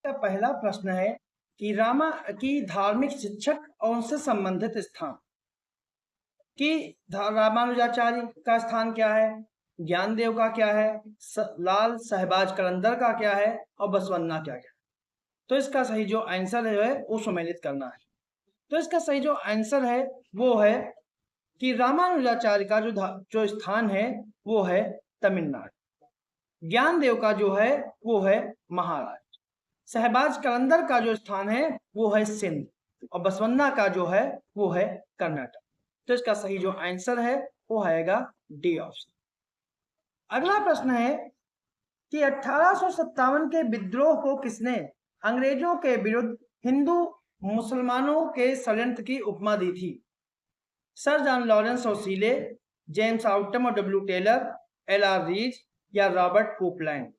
का पहला प्रश्न है कि रामा की धार्मिक शिक्षक और उनसे संबंधित स्थान कि रामानुजाचार्य का स्थान क्या है, ज्ञानदेव का क्या है, लाल सहबाज कलंदर का क्या है और बसवन्ना क्या है। तो इसका सही जो आंसर है वो सम्मिलित करना है। तो इसका सही जो आंसर है वो है कि रामानुजाचार्य का जो स्थान है वो है तमिलनाडु, ज्ञानदेव का जो है वो है महाराष्ट्र, सहबाज कलंदर का जो स्थान है वो है सिंध और बसवन्ना का जो है वो है कर्नाटक। तो इसका सही जो आंसर है वो आएगा डी ऑप्शन। अगला प्रश्न है कि 1857 के विद्रोह को किसने अंग्रेजों के विरुद्ध हिंदू मुसलमानों के षड्यंत्र की उपमा दी थी? सर जॉन लॉरेंस और सीले, जेम्स आउटम और डब्ल्यू टेलर, एल.आर. रीज या रॉबर्ट कोपलैंड।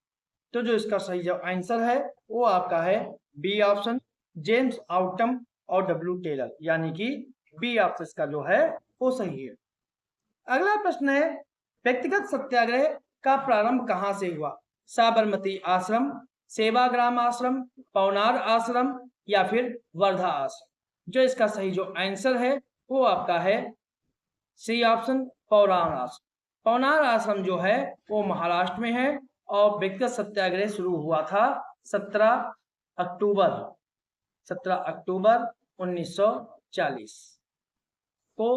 तो जो इसका सही जो आंसर है वो आपका है बी ऑप्शन, जेम्स आउटम और डब्ल्यू टेलर, यानी कि बी ऑप्शन इसका जो है वो सही है। अगला प्रश्न है व्यक्तिगत सत्याग्रह का प्रारंभ कहां से हुआ? साबरमती आश्रम, सेवाग्राम आश्रम, पवनार आश्रम या फिर वर्धा आश्रम। जो इसका सही जो आंसर है वो आपका है सी ऑप्शन, पवनार आश्रम। पवनार आश्रम जो है वो महाराष्ट्र में है और व्यक्तिगत सत्याग्रह शुरू हुआ था 17 अक्टूबर 1940 को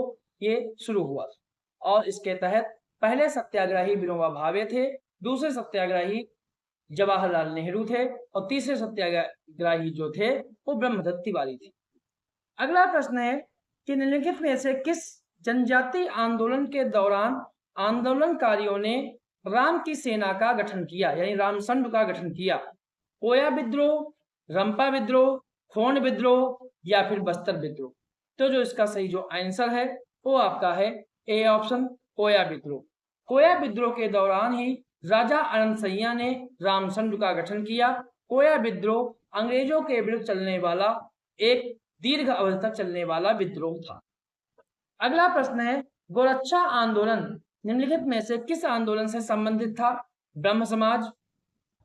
ये शुरू हुआ और इसके तहत पहले सत्याग्रही विनोबा भावे थे, दूसरे सत्याग्रही जवाहरलाल नेहरू थे और तीसरे सत्याग्रही जो थे वो ब्रह्मदत्त तिवारी थे। अगला प्रश्न है कि निम्नलिखित में से किस जनजाति आंदोलन के दौरान आंदोलनकारियों ने राम की सेना का गठन किया, यानी रामसंड का गठन किया? कोया विद्रोह, रंपा विद्रोह, खोंड विद्रोह या फिर बस्तर विद्रोह। तो जो इसका सही जो आंसर है वो आपका है ए ऑप्शन, कोया विद्रोह। कोया विद्रोह के दौरान ही राजा अनंतसैया ने रामसंड का गठन किया। कोया विद्रोह अंग्रेजों के विरुद्ध चलने वाला एक दीर्घ अवधि तक चलने वाला विद्रोह था। अगला प्रश्न है गोरक्षा आंदोलन निम्नलिखित में से किस आंदोलन से संबंधित था? ब्रह्म समाज,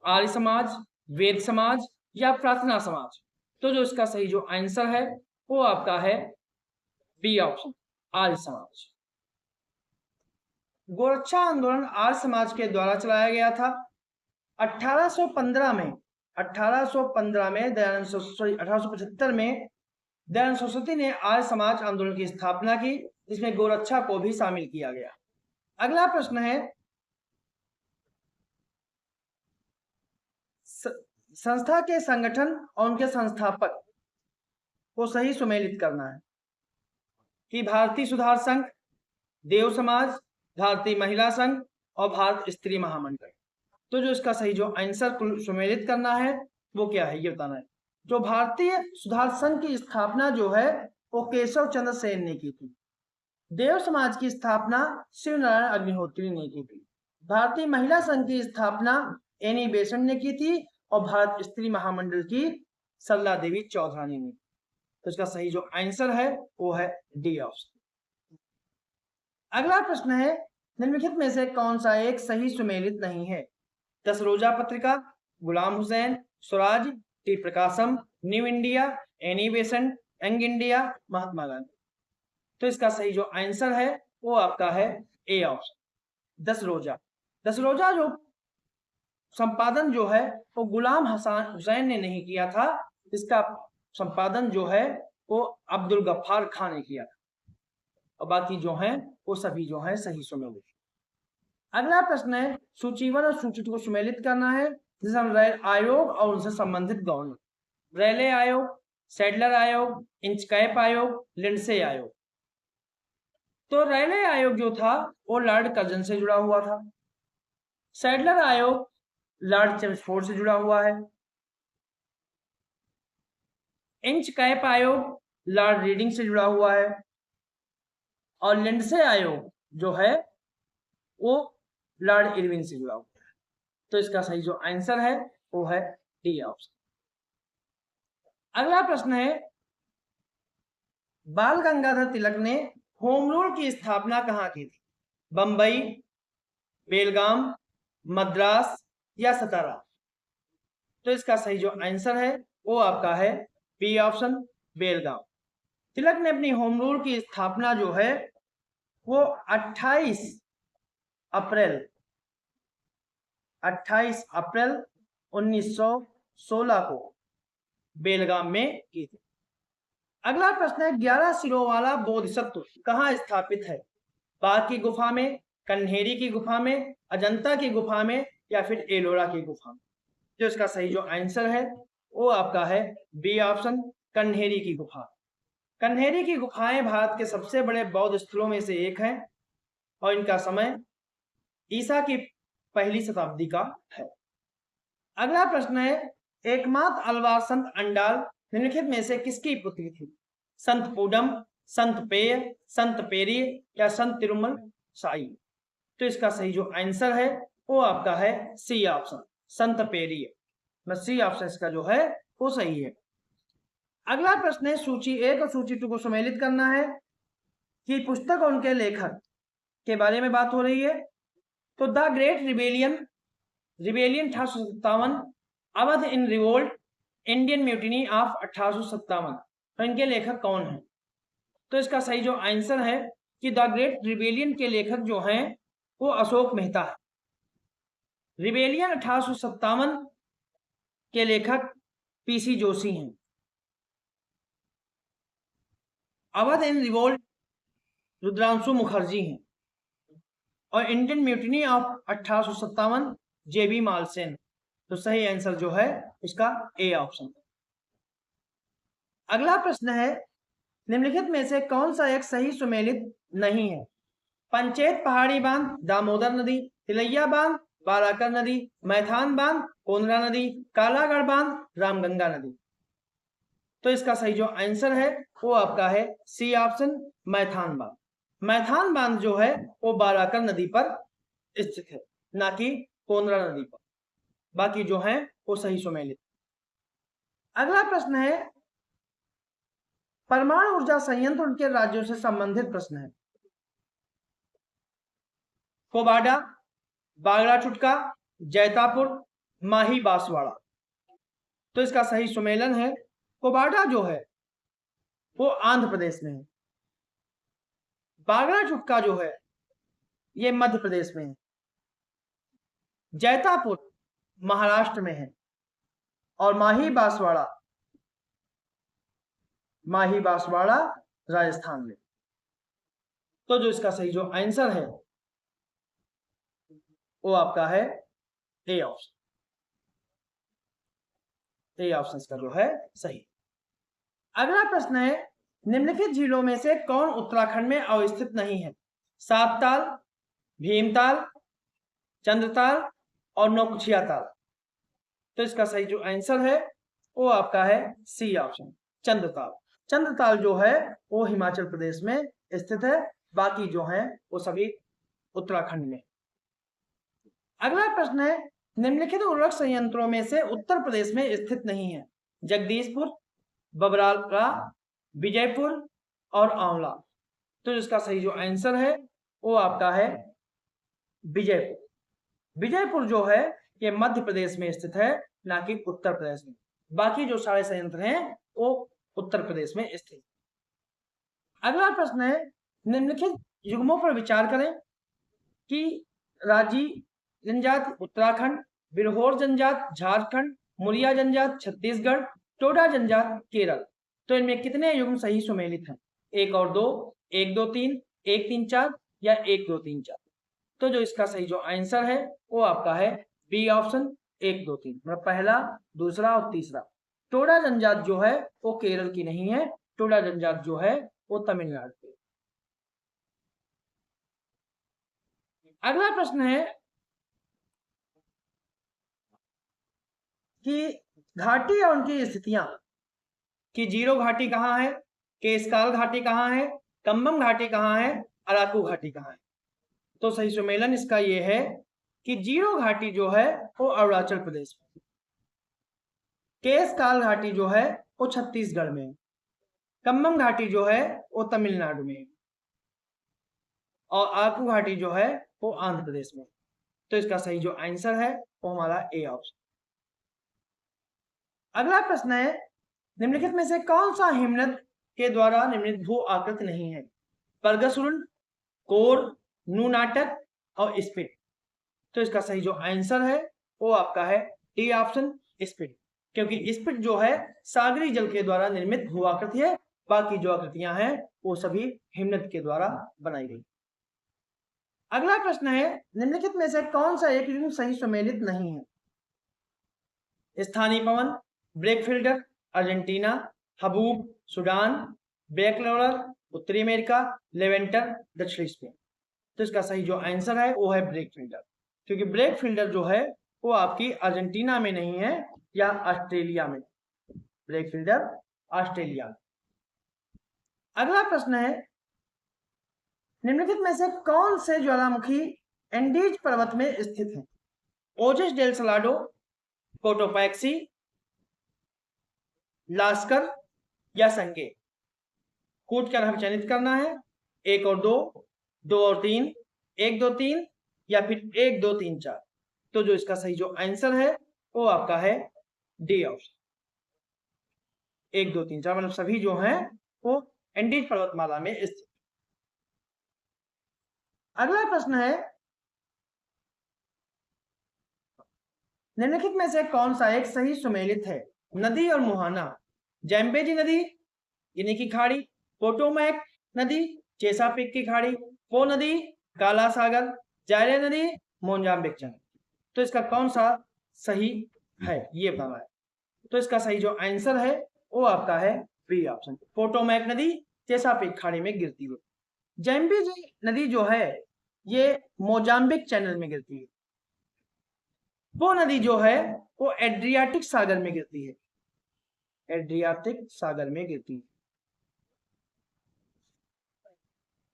आर्य समाज, वेद समाज या प्रार्थना समाज। तो जो इसका सही जो आंसर है वो आपका है बी ऑप्शन, आर्य समाज। गोरक्षा आंदोलन आर्य समाज के द्वारा चलाया गया था। 1815 में 1875 में दयानंद सरस्वती ने आर्य समाज आंदोलन की स्थापना की, जिसमें गोरक्षा को भी शामिल किया गया। अगला प्रश्न है संस्था के संगठन और उनके संस्थापक को सही सुमेलित करना है कि भारतीय सुधार संघ, देव समाज, भारतीय महिला संघ और भारत स्त्री महामंडल। तो जो इसका सही जो आंसर सुमेलित करना है वो क्या है ये बताना है। जो भारतीय सुधार संघ की स्थापना जो है वो केशव चंद्र सेन ने की थी। देव समाज की स्थापना शिवनारायण अग्निहोत्री ने की थी। भारतीय महिला संघ की स्थापना एनी बेसेंट ने की थी और भारत स्त्री महामंडल की सरला देवी चौधरानी ने। तो इसका सही जो आंसर है वो है डी ऑप्शन। अगला प्रश्न है निम्नलिखित में से कौन सा एक सही सुमेलित नहीं है? 10 रोजा पत्रिका, Ghulam Hussain, Swaraj, T Prakasam, new India, Annie Besant, young India, Mahatma Gandhi. तो इसका सही जो आंसर है वो आपका है ए ऑप्शन, 10 रोजा। 10 रोजा जो संपादन जो है वो गुलाम हुसैन ने नहीं किया था, इसका संपादन जो है वो अब्दुल गफ्फार खान ने किया था और बाकी जो हैं वो सभी जो हैं सही सुमेलित। अगला प्रश्न है सूचीवन और सूचित को सुमेलित करना है, जिसे हम आयोग और उनसे संबंधित गवर्नर, रैले आयोग, सैडलर आयोग, इंचकैप आयोग, लिंडसे आयोग। तो रैले आयोग जो था वो लॉर्ड कर्जन से जुड़ा हुआ था। सैडलर आयोग लॉर्ड चेम्सफोर्ड से जुड़ा हुआ है। इंचकैप आयोग लॉर्ड रीडिंग से जुड़ा हुआ है और लिंडसे आयोग जो है वो लॉर्ड इरविन से जुड़ा हुआ है। तो इसका सही जो आंसर है वो है डी ऑप्शन। अगला प्रश्न है बाल गंगाधर तिलक ने होम रूल की स्थापना कहां की थी? बंबई, बेलगाम, मद्रास या सतारा। तो इसका सही जो आंसर है वो आपका है बी ऑप्शन, बेलगांव। तिलक ने अपनी होम रूल की स्थापना जो है वो 28 अप्रैल 1916 को बेलगाम में की थी। अगला प्रश्न है 11 सिरों वाला बोधिसत्व कहाँ स्थापित है? बाघ की गुफा में, कन्हेरी की गुफा में, अजंता की गुफा में या फिर एलोरा की गुफा में? जो इसका सही जो आंसर है वो आपका है बी ऑप्शन, कन्हेरी की गुफा। कन्हेरी की गुफाएं भारत के सबसे बड़े बौद्ध स्थलों में से एक है और इनका समय ईसा की पहली शताब्दी का है। अगला प्रश्न है एकमात्र अलवार संत अंडाल निम्नलिखित में से किसकी पुत्री थी? संत पूडम, संत पेय, संत पेरी या संत तिरुमल साई? तो इसका सही जो आंसर है वो आपका है सी ऑप्शन, संत पेरी। सी ऑप्शन इसका जो है वो सही है। अगला प्रश्न है सूची 1 और सूची 2 को सम्मिलित करना है कि पुस्तक और उनके लेखक के बारे में बात हो रही है। तो the great rebellion 1857, Awadh in revolt, Indian mutiny of 1857, तो इनके लेखक कौन हैं? तो इसका सही जो आंसर है कि द ग्रेट रिबेलियन के लेखक जो हैं वो अशोक मेहता है। रिबेलियन 1857 के लेखक पीसी जोशी हैं। अवध इन रिवोल्ट रुद्रांशु मुखर्जी हैं और इंडियन म्यूटिनी ऑफ 1857 जेबी मालसेन। तो सही आंसर जो है इसका ए ऑप्शन। अगला प्रश्न है निम्नलिखित में से कौन सा एक सही सुमेलित नहीं है? पंचेत पहाड़ी बांध, दामोदर नदी, तिलैया बांध, बाराकर नदी, मैथान बांध, कोनरा नदी, कालागढ़ बांध, रामगंगा नदी? तो इसका सही जो आंसर है वो आपका है सी ऑप्शन, मैथान बांध। मैथान बांध जो है वो बाराकर नदी पर स्थित है, ना कि कोनरा नदी पर। बाकी जो है वो सही सुमेलित। अगला प्रश्न है परमाणु ऊर्जा संयंत्र उनके राज्यों से संबंधित प्रश्न है। कोबाडा, बागड़ा चुटका, जैतापुर, माही बांसवाड़ा? तो इसका सही सुमेलन है कोबाडा जो है वो आंध्र प्रदेश में है, बागड़ा चुटका जो है ये मध्य प्रदेश में है, जैतापुर महाराष्ट्र में है और माही बांसवाड़ा राजस्थान में। तो जो इसका सही जो आंसर है वो आपका है ए ऑप्शन। ए ऑप्शन इसका जो है सही। अगला प्रश्न है निम्नलिखित झीलों में से कौन उत्तराखंड में अवस्थित नहीं है? सातताल, भीमताल, चंद्रताल और नौकुचिया ताल? तो इसका सही जो आंसर है वो आपका है सी ऑप्शन, चंद्रताल। चंद्रताल जो है वो हिमाचल प्रदेश में स्थित है, बाकी जो है वो सभी उत्तराखंड में। अगला प्रश्न है निम्नलिखित उर्वरक संयंत्रों में से उत्तर प्रदेश में स्थित नहीं है? जगदीशपुर, बबराला, विजयपुर और आंवला? तो इसका सही जो आंसर है वो आपका है विजयपुर। विजयपुर जो है ये मध्य प्रदेश में स्थित है, ना कि उत्तर प्रदेश में। बाकी जो सारे संयंत्र हैं वो उत्तर प्रदेश में स्थित। अगला प्रश्न है निम्नलिखित युग्मों पर विचार करें कि राजी जनजाति उत्तराखंड, बिरहोर जनजाति झारखंड, मुरिया जनजाति छत्तीसगढ़, टोडा जनजाति केरल? तो इनमें कितने युग्म सही सुमेलित हैं? 1 और 2, 1 2 3, 1 3 4 या 1 2 3 4? तो जो इसका सही जो आंसर है वो आपका है बी ऑप्शन, 1 2 3, मतलब पहला, दूसरा और तीसरा। टोडा जनजाति जो है वो केरल की नहीं है, टोडा जनजाति जो है वो तमिलनाडु की। अगला प्रश्न है कि घाटी और उनकी स्थितियां, कि जीरो घाटी कहाँ है, केशकाल घाटी कहाँ है, कम्बम घाटी कहाँ है, अराकू घाटी कहाँ है? तो सही सुमेलन इसका ये है कि जीरो घाटी जो है वो अरुणाचल प्रदेश में, केशकाल घाटी जो है वो छत्तीसगढ़ में, कम्बम घाटी जो है वो तमिलनाडु में और अराकू घाटी जो है वो आंध्र प्रदेश में। तो इसका सही जो आंसर है वो हमारा ए ऑप्शन। अगला प्रश्न है, निम्नलिखित में से कौन सा हिमनद के द्वारा निर्मित भू आकृति नहीं है? परगसुरन, कोर, नूनाटक और स्पिट। तो इसका सही जो आंसर है वो आपका है डी ऑप्शन, स्पिट, क्योंकि स्पिट जो है सागरी जल के द्वारा निर्मित भू आकृति है, बाकी जो आकृतियां हैं वो सभी हिमनद के द्वारा बनाई गई। अगला प्रश्न है, निम्नलिखित में से कौन सा एक युग्म सही सुमेलित नहीं है? स्थानीय पवन, ब्रेकफिल्टर अर्जेंटीना, हबूब सूडान, बैकलोरर उत्तरी अमेरिका, लेवेंटर दक्षिणी स्पेन। तो इसका सही जो आंसर है वो है ब्रेकफिल्टर, क्योंकि ब्रेकफिल्टर जो है वो आपकी अर्जेंटीना में नहीं है या ऑस्ट्रेलिया में, ब्रेकफिल्टर ऑस्ट्रेलिया। अगला प्रश्न है, निम्नलिखित में से कौन से ज्वालामुखी एंडीज पर्वत में स्थित है? ओजस डेल सलाडो, कोटोपैक्सी, लास्कर या संगे। कूट कर हम चयनित करना है, 1 और 2, 2 और 3, 1 2 3 या फिर 1 2 3 4। तो जो इसका सही जो आंसर है वो आपका है डी ऑप्शन, 1 2 3 4, मतलब सभी जो हैं वो एंडीज पर्वतमाला में स्थित। अगला प्रश्न है, निम्नलिखित में से कौन सा एक सही सुमेलित है? नदी और मुहाना, जैम्बेजी नदी यानी कि खाड़ी, पोटोमैक नदी, चेसापीक की खाड़ी, पो नदी, काला सागर, जायरे नदी, मोजाम्बिक चैनल। तो इसका कौन सा सही है ये बताना है। तो इसका सही जो आंसर है वो आपका है बी ऑप्शन, पोटोमैक नदी चेसापीक खाड़ी में गिरती है। जैम्बेजी नदी जो है ये मोजाम्बिक चैनल में गिरती है। वो नदी जो है वो एड्रियाटिक सागर में गिरती है, एड्रियाटिक सागर में गिरती है।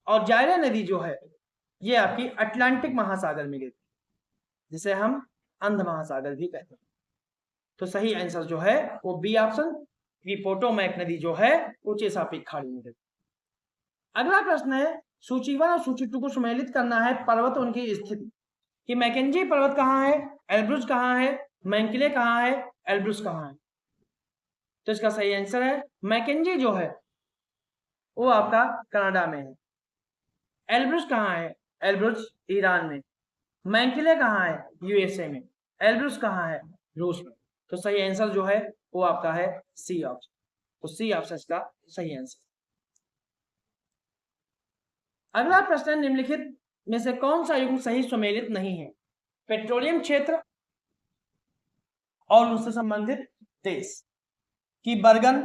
और जायरे नदी जो है ये आपकी अटलांटिक महासागर में गिरती है, जिसे हम अंध महासागर भी कहते हैं। तो सही आंसर जो है वो बी ऑप्शन, पोटोमैक नदी जो है वो चेसापीक खाड़ी में गिरती है। अगला प्रश्न है, सूची 1 और सूची 2 को सम्मिलित करना है पर्वत उनकी स्थिति कि मैकेंजी पर्वत कहाँ है, एल्ब्रुज कहाँ है, मैंकिले कहाँ है, एल्ब्रुज कहाँ है। तो इसका सही आंसर है मैकेंजी जो है वो आपका कनाडा में है, एल्ब्रुज कहाँ है, एल्ब्रुज ईरान में, मैंकिले कहाँ है, यूएसए में, एल्ब्रुज कहाँ है, रूस में। तो सही आंसर जो है वो आपका है सी ऑप्शन, तो सी ऑप्शन इसका सही आंसर। अगला प्रश्न, निम्नलिखित में से कौन सा युग्म सही सुमेलित नहीं है? पेट्रोलियम क्षेत्र और उससे संबंधित देश कि Bergen,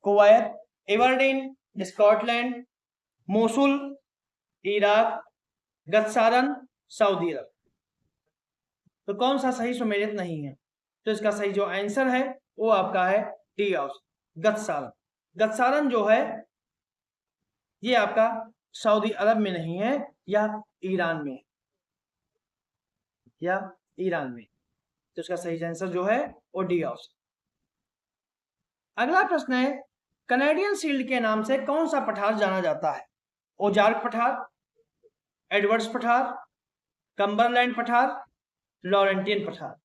Kuwait, Aberdeen, Scotland, Mosul, Iraq, Gachsaran, Saudi Arabia. तो कौन सा सही सुमेलित नहीं है? तो इसका सही जो आंसर है वो आपका है डी ऑप्शन, गत्सारन। गत्सारन जो है ये आपका सऊदी अरब में नहीं है या ईरान में, या ईरान में। तो इसका सही आंसर जो है वो डी ऑप्शन। अगला प्रश्न है, कनेडियन शील्ड के नाम से कौन सा पठार जाना जाता है? ओजार्क पठार, एडवर्ड्स पठार, कम्बरलैंड पठार, लॉरेंटियन पठार।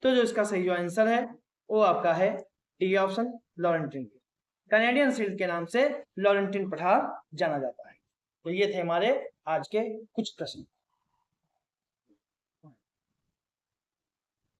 तो जो इसका सही जो आंसर है वो आपका है D option, Laurentian. Canadian shield के नाम से लॉरेंटियन पठार जाना जाता है। तो ये थे हमारे आज के कुछ प्रश्न।